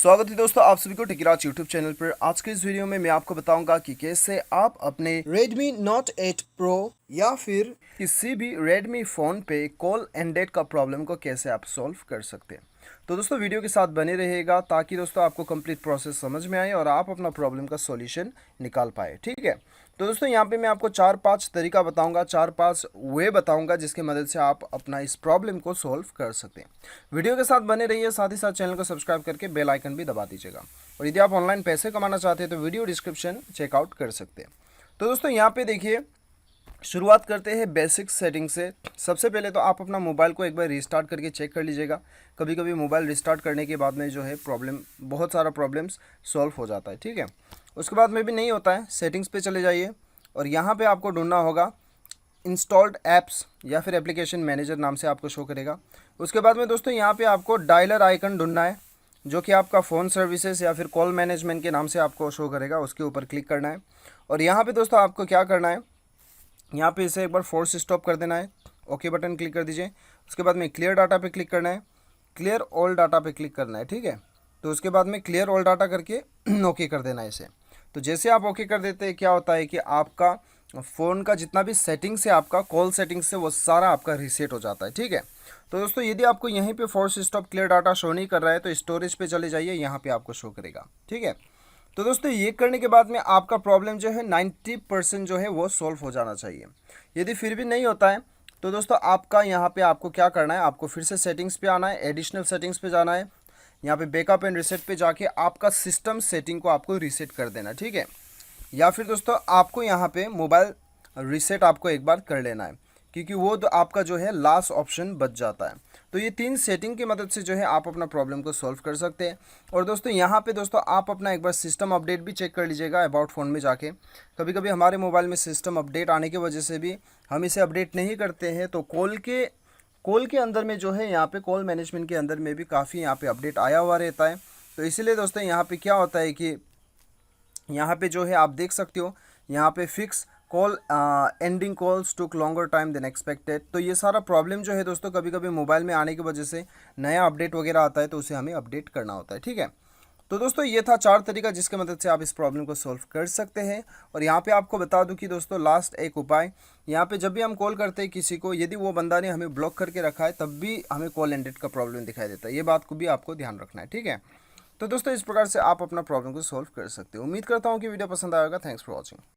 स्वागत है दोस्तों आप सभी को टेकीराज यूट्यूब चैनल पर। आज के इस वीडियो में मैं आपको बताऊंगा कि कैसे आप अपने Redmi Note 8 Pro या फिर किसी भी Redmi फ़ोन पे कॉल एंड डेट का प्रॉब्लम को कैसे आप सॉल्व कर सकते हैं। तो दोस्तों वीडियो के साथ बने रहिएगा ताकि दोस्तों आपको कंप्लीट प्रोसेस समझ में आए और आप अपना प्रॉब्लम का सॉल्यूशन निकाल पाए। ठीक है, तो दोस्तों यहाँ पे मैं आपको 4-5 तरीका बताऊंगा, 4-5 वे बताऊंगा जिसकी मदद से आप अपना इस प्रॉब्लम को सॉल्व कर सकते हैं। वीडियो के साथ बने रहिए, साथ ही साथ चैनल को सब्सक्राइब करके बेल आइकन भी दबा दीजिएगा। और यदि आप ऑनलाइन पैसे कमाना चाहते हैं तो वीडियो डिस्क्रिप्शन चेकआउट कर सकते हैं। तो दोस्तों यहाँ पे देखिए, शुरुआत करते हैं बेसिक सेटिंग से। सबसे पहले तो आप अपना मोबाइल को एक बार रीस्टार्ट करके चेक कर लीजिएगा। कभी कभी मोबाइल रिस्टार्ट करने के बाद में जो है बहुत सारा प्रॉब्लम्स सॉल्व हो जाता है। ठीक है, उसके बाद में भी नहीं होता है, सेटिंग्स पे चले जाइए और यहाँ पे आपको ढूंढना होगा इंस्टॉल्ड ऐप्स या फिर एप्लीकेशन मैनेजर नाम से आपको शो करेगा। उसके बाद में दोस्तों यहाँ पे आपको डायलर आइकन ढूंढना है जो कि आपका फ़ोन सर्विसेज या फिर कॉल मैनेजमेंट के नाम से आपको शो करेगा। उसके ऊपर क्लिक करना है और यहाँ पे दोस्तों आपको क्या करना है, यहाँ पे इसे एक बार फोर्स स्टॉप कर देना है। ओके बटन क्लिक कर दीजिए। उसके बाद में क्लियर डाटा पे क्लिक करना है, क्लियर ऑल डाटा पे क्लिक करना है। ठीक है, तो उसके बाद में क्लियर ऑल डाटा करके ओके कर देना है इसे। तो जैसे आप ओके कर देते हैं क्या होता है कि आपका फ़ोन का जितना भी सेटिंग्स है, आपका कॉल सेटिंग्स से वो सारा आपका रीसेट हो जाता है। ठीक है, तो दोस्तों यदि आपको यहीं पे force stop clear data show नहीं कर रहा है तो स्टोरेज पे चले जाइए, यहाँ पे आपको शो करेगा। ठीक है, तो दोस्तों ये करने के बाद में आपका प्रॉब्लम जो है 90% जो है वो सॉल्व हो जाना चाहिए। यदि फिर भी नहीं होता है तो दोस्तों आपका यहाँ पे आपको क्या करना है, आपको फिर से सेटिंग्स पे आना है, एडिशनल सेटिंग्स पे जाना है। यहाँ पे बैकअप एंड रीसेट पे जाके आपका सिस्टम सेटिंग को आपको रीसेट कर देना। ठीक है, या फिर दोस्तों आपको यहाँ पे मोबाइल रीसेट आपको एक बार कर लेना है क्योंकि वो तो आपका जो है लास्ट ऑप्शन बच जाता है। तो ये 3 सेटिंग की मदद से जो है आप अपना प्रॉब्लम को सॉल्व कर सकते हैं। और दोस्तों यहाँ पे दोस्तों आप अपना एक बार सिस्टम अपडेट भी चेक कर लीजिएगा अबाउट फ़ोन में जाके। कभी कभी हमारे मोबाइल में सिस्टम अपडेट आने की वजह से भी हम इसे अपडेट नहीं करते हैं, तो कॉल के अंदर में जो है यहाँ पे कॉल मैनेजमेंट के अंदर में भी काफ़ी यहाँ पे अपडेट आया हुआ रहता है। तो इसीलिए दोस्तों यहाँ पे क्या होता है कि यहाँ पे जो है आप देख सकते हो, यहाँ पे फिक्स कॉल एंडिंग कॉल्स टुक लॉन्गर टाइम देन एक्सपेक्टेड। तो ये सारा प्रॉब्लम जो है दोस्तों कभी कभी मोबाइल में आने की वजह से नया अपडेट वगैरह आता है तो उसे हमें अपडेट करना होता है। ठीक है, तो दोस्तों ये था 4 तरीका जिसकी मदद से आप इस प्रॉब्लम को सॉल्व कर सकते हैं। और यहाँ पे आपको बता दूं कि दोस्तों लास्ट एक उपाय, यहाँ पे जब भी हम कॉल करते हैं किसी को, यदि वो बंदा ने हमें ब्लॉक करके रखा है तब भी हमें कॉल एंडेड का प्रॉब्लम दिखाई देता है। ये बात को भी आपको ध्यान रखना है। ठीक है, तो दोस्तों इस प्रकार से आप अपना प्रॉब्लम को सॉल्व कर सकते हो। उम्मीद करता हूँ कि वीडियो पसंद आएगा। Thanks for watching.